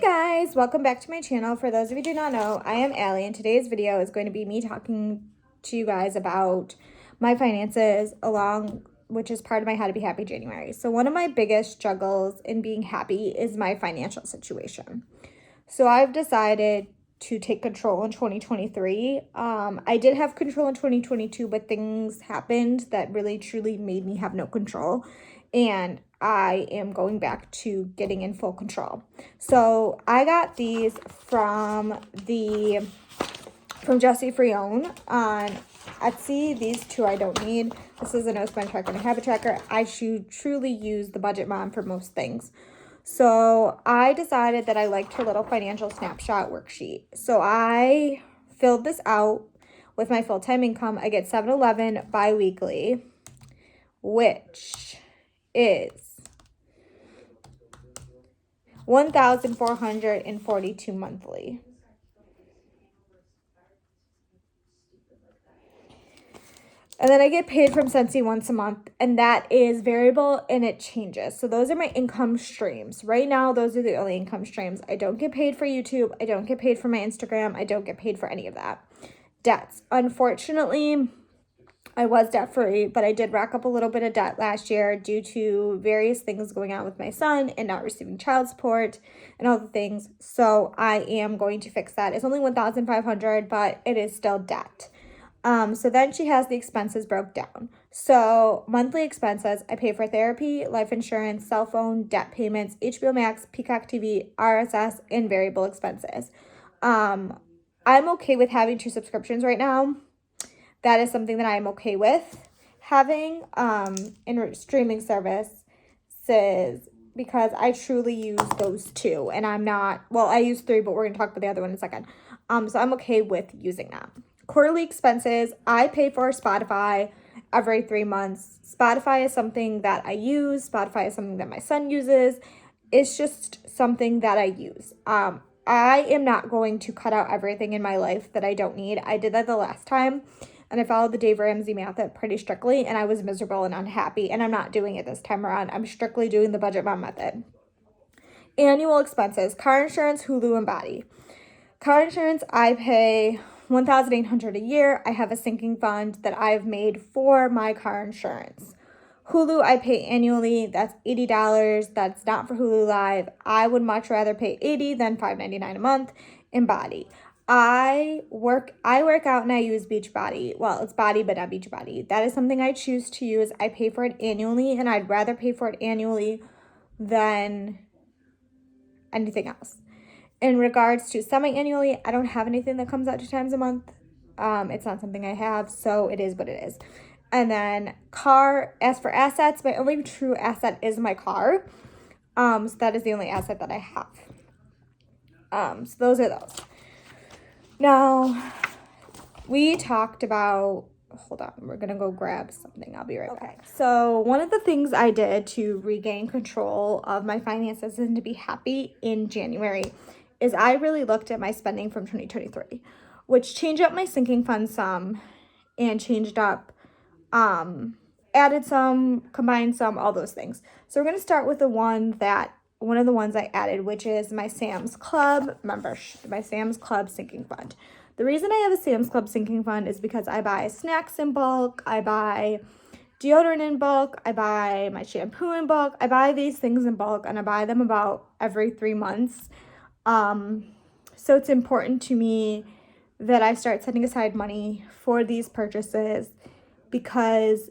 Hi guys, welcome back to my channel. For those of you who do not know, I am Allie, and today's video is going to be me talking to you guys about my finances which is part of my How to Be Happy January. So one of my biggest struggles in being happy is my financial situation. So I've decided to take control in 2023. I did have control in 2022, but things happened that really truly made me have no control. And I am going back to getting in full control. So I got these from Jessie Freon on Etsy. These two I don't need. This is a no spend tracker and a habit tracker. I should truly use the Budget Mom for most things. So I decided that I liked her little financial snapshot worksheet. So I filled this out with my full-time income. I get $7.11 bi-weekly, which is $1,442 monthly. And then I get paid from Scentsy once a month, and that is variable and it changes. So those are my income streams. Right now, those are the only income streams. I don't get paid for YouTube. I don't get paid for my Instagram. I don't get paid for any of that. Debts. Unfortunately, I was debt free, but I did rack up a little bit of debt last year due to various things going on with my son and not receiving child support and all the things. So I am going to fix that. It's only $1,500, but it is still debt. So then she has the expenses broke down. So monthly expenses, I pay for therapy, life insurance, cell phone, debt payments, HBO Max, Peacock TV, RSS, and variable expenses. I'm okay with having 2 subscriptions right now. That is something that I'm okay with having in streaming services because I truly use those 2, and I'm not, well, I use 3, but we're going to talk about the other one in a second. So I'm okay with using that. Quarterly expenses, I pay for Spotify every 3 months. Spotify is something that I use. Spotify is something that my son uses. It's just something that I use. I am not going to cut out everything in my life that I don't need. I did that the last time, and I followed the Dave Ramsey method pretty strictly, and I was miserable and unhappy, and I'm not doing it this time around. I'm strictly doing the Budget Mom method. Annual expenses, car insurance, Hulu, and Body. Car insurance, I pay $1,800 a year. I have a sinking fund that I've made for my car insurance. Hulu, I pay annually. That's $80. That's not for Hulu Live. I would much rather pay $80 than $5.99 a month. In Body, I work out and I use Beachbody. Well, it's Body, but not Beachbody. That is something I choose to use. I pay for it annually, and I'd rather pay for it annually than anything else. In regards to semi-annually, I don't have anything that comes out 2 times a month. It's not something I have, so it is what it is. And then car, as for assets, my only true asset is my car. So that is the only asset that I have. So those are those. Now, we talked about, hold on, we're going to go grab something. I'll be right back. So one of the things I did to regain control of my finances and to be happy in January is I really looked at my spending from 2023, which changed up my sinking fund some and changed up, added some, combined some, all those things. So we're going to start with one of the ones I added, which is my Sam's Club membership, my Sam's Club sinking fund. The reason I have a Sam's Club sinking fund is because I buy snacks in bulk, I buy deodorant in bulk, I buy my shampoo in bulk, I buy these things in bulk, and I buy them about every 3 months. So it's important to me that I start setting aside money for these purchases because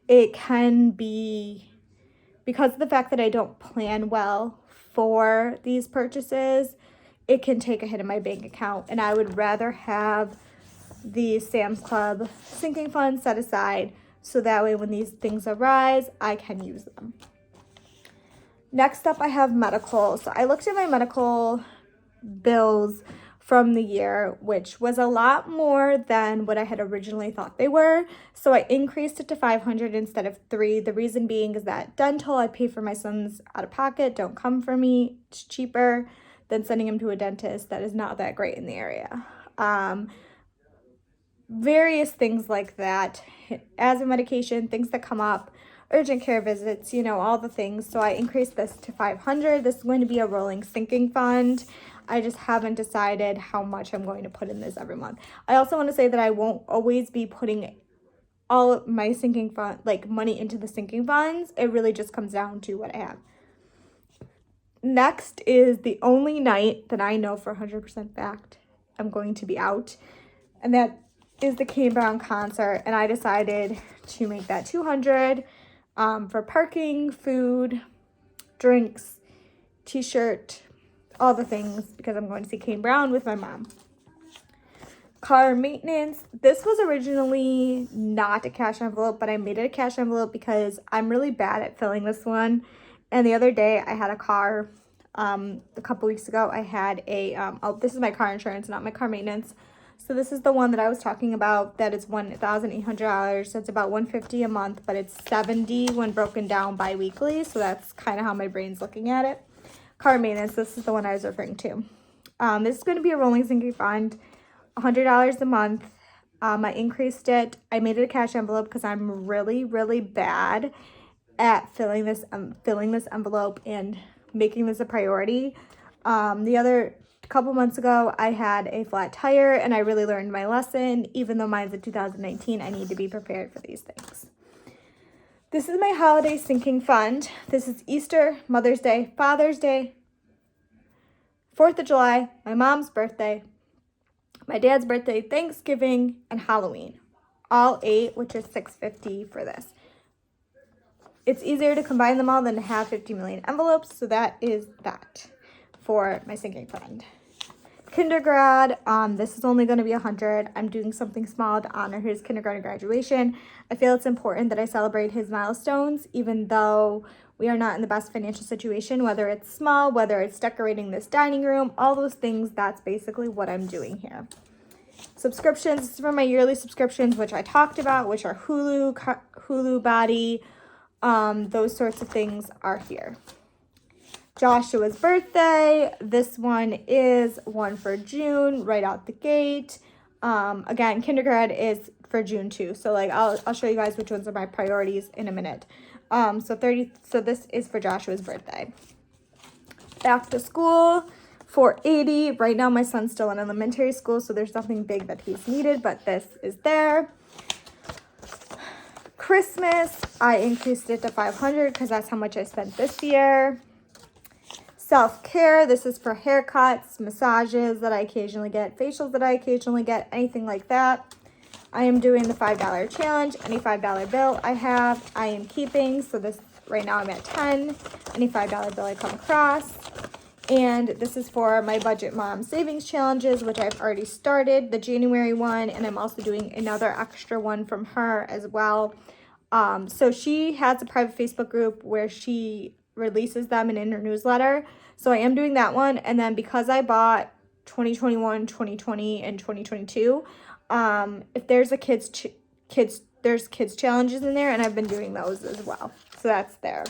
it can be, because of the fact that I don't plan well for these purchases, it can take a hit in my bank account, and I would rather have the Sam's Club sinking fund set aside so that way when these things arise, I can use them. Next up, I have medical. So I looked at my medical bills from the year, which was a lot more than what I had originally thought they were. So I increased it to $500 instead of $300. The reason being is that dental, I pay for my son's out of pocket, don't come for me. It's cheaper than sending him to a dentist that is not that great in the area. Various things like that. Asthma medication, things that come up urgent care visits, you know, all the things. So I increased this to 500. This is going to be a rolling sinking fund. I just haven't decided how much I'm going to put in this every month. I also want to say that I won't always be putting all of my sinking fund, like money into the sinking funds. It really just comes down to what I have. Next is the only night that I know for 100% fact I'm going to be out, and that is the Kane Brown concert, and I decided to make that 200 for parking, food, drinks, t-shirt, all the things, because I'm going to see Kane Brown with my mom. Car maintenance. This was originally not a cash envelope, but I made it a cash envelope because I'm really bad at filling this one. And the other day I had a car, a couple weeks ago, I had a, this is my car insurance, not my car maintenance. So this is the one that I was talking about that is $1,800. That's about $150 a month, but it's $70 when broken down bi-weekly. So that's kind of how my brain's looking at it. Car maintenance, this is the one I was referring to. This is going to be a rolling sinking fund, $100 a month. I increased it. I made it a cash envelope because I'm really, really bad at filling this envelope and making this a priority. The other couple months ago, I had a flat tire and I really learned my lesson. Even though mine's a 2019, I need to be prepared for these things. This is my holiday sinking fund. This is Easter, Mother's Day, Father's Day, 4th of July, my mom's birthday, my dad's birthday, Thanksgiving, and Halloween. All 8, which is $650 for this. It's easier to combine them all than to have 50 million envelopes, so that is that for my sinking fund. Kindergrad, this is only going to be 100. I'm doing something small to honor his kindergarten graduation. I feel it's important that I celebrate his milestones, even though we are not in the best financial situation, whether it's small, whether it's decorating this dining room, all those things. That's basically what I'm doing here. Subscriptions, this is for my yearly subscriptions, which I talked about, which are Hulu, Body, those sorts of things are here. Joshua's birthday, this one is one for June, right out the gate. Again, kindergarten is for June too. So like I'll show you guys which ones are my priorities in a minute. So this is for Joshua's birthday. Back to school, $480. Right now my son's still in elementary school, so there's nothing big that he's needed, but this is there. Christmas, I increased it to 500 because that's how much I spent this year. Self-care, this is for haircuts, massages that I occasionally get, facials that I occasionally get, anything like that. I am doing the $5 challenge. Any $5 bill I have, I am keeping. So this, right now I'm at 10. Any $5 bill I come across. And this is for my Budget Mom Savings Challenges, which I've already started, the January one, and I'm also doing another extra one from her as well. So she has a private Facebook group where she releases them and in her newsletter. So I am doing that one. And then because I bought 2021, 2020, and 2022, if there's a kids challenges in there, and I've been doing those as well. So that's their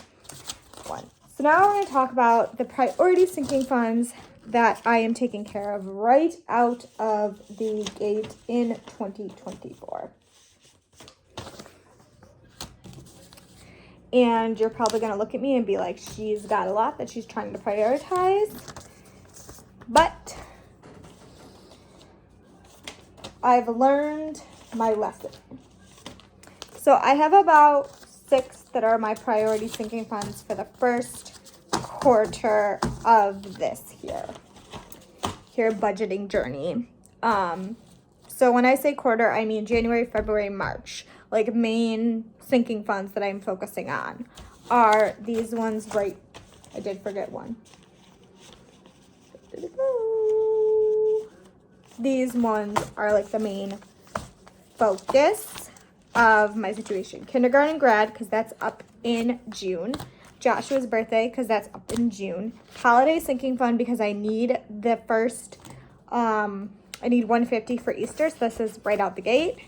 one. So now we're going to talk about the priority sinking funds that I am taking care of right out of the gate in 2024. And you're probably going to look at me and be like, she's got a lot that she's trying to prioritize. But I've learned my lesson. So I have about 6 that are my priority sinking funds for the first quarter of this here budgeting journey. So when I say quarter, I mean January, February, March. Like main sinking funds that I'm focusing on are these ones right. I did forget one. Where did it go? These ones are like the main focus of my situation. Kindergarten grad, because that's up in June. Joshua's birthday, because that's up in June. Holiday sinking fund, because I need the first, I need $150 for Easter, so this is right out the gate.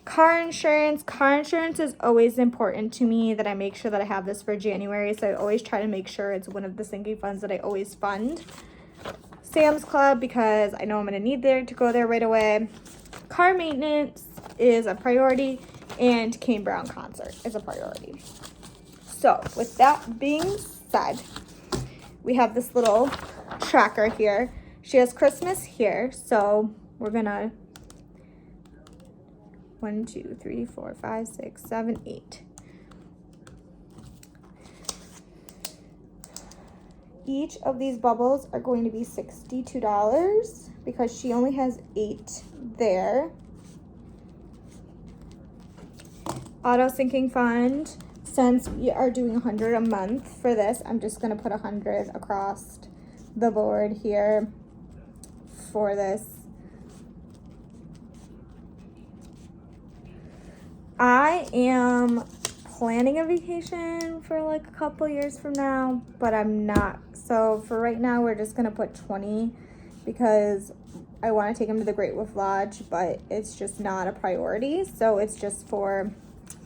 Car insurance. Car insurance is always important to me that I make sure that I have this for January, so I always try to make sure it's one of the sinking funds that I always fund. Sam's Club, because I know I'm going to need there to go there right away. Car maintenance is a priority. and Kane Brown concert is a priority. So with that being said, we have this little tracker here. She has Christmas here, so we're gonna 1, 2, 3, 4, 5, 6, 7, 8. Each of these bubbles are going to be $62 because she only has 8 there. Auto sinking fund, since we are doing 100 a month for this, I'm just gonna put 100 across the board here for this. I am planning a vacation for like a couple years from now, but I'm not. So for right now, we're just gonna put 20 because I want to take him to the Great Wolf Lodge, but it's just not a priority. So it's just for,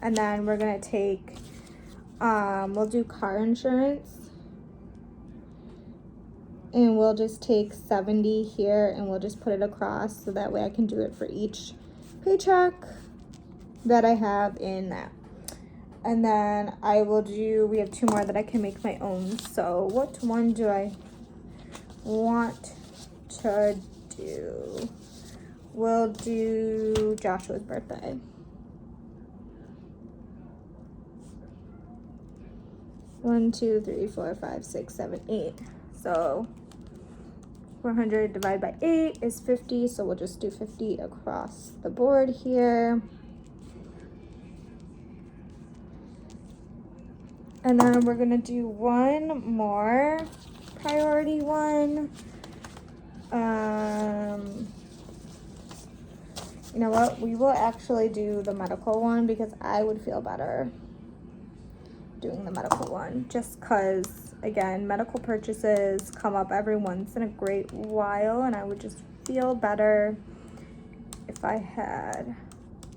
and then we're gonna take, we'll do car insurance, and we'll just take 70 here, and we'll just put it across so that way I can do it for each paycheck that I have in that. And then I will do, we have 2 more that I can make my own. So what one do I want to do? We'll do Joshua's birthday. One, 2, 3, 4, 5, 6, 7, 8. So 400 divided by 8 is 50. So we'll just do 50 across the board here. And then we're gonna do one more priority one. You know what? We will actually do the medical one because I would feel better doing the medical one. Just because, again, medical purchases come up every once in a great while, and I would just feel better if I had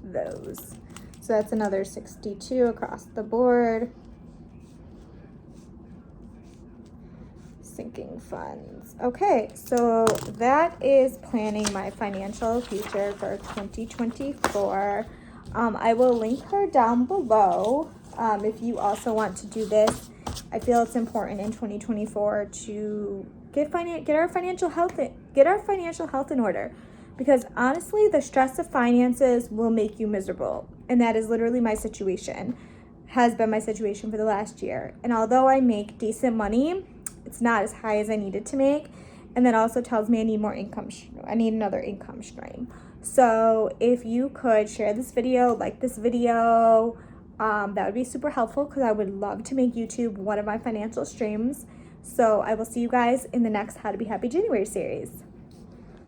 those. So that's another 62 across the board. Sinking funds. Okay, so that is planning my financial future for 2024. I will link her down below if you also want to do this. I feel it's important in 2024 to get our financial health in order, because honestly, the stress of finances will make you miserable, and that is literally my situation. Has been my situation for the last year. And although I make decent money, it's not as high as I needed to make. And that also tells me I need more income. I need another income stream. So if you could share this video, like this video, that would be super helpful because I would love to make YouTube one of my financial streams. So I will see you guys in the next How to Be Happy January series.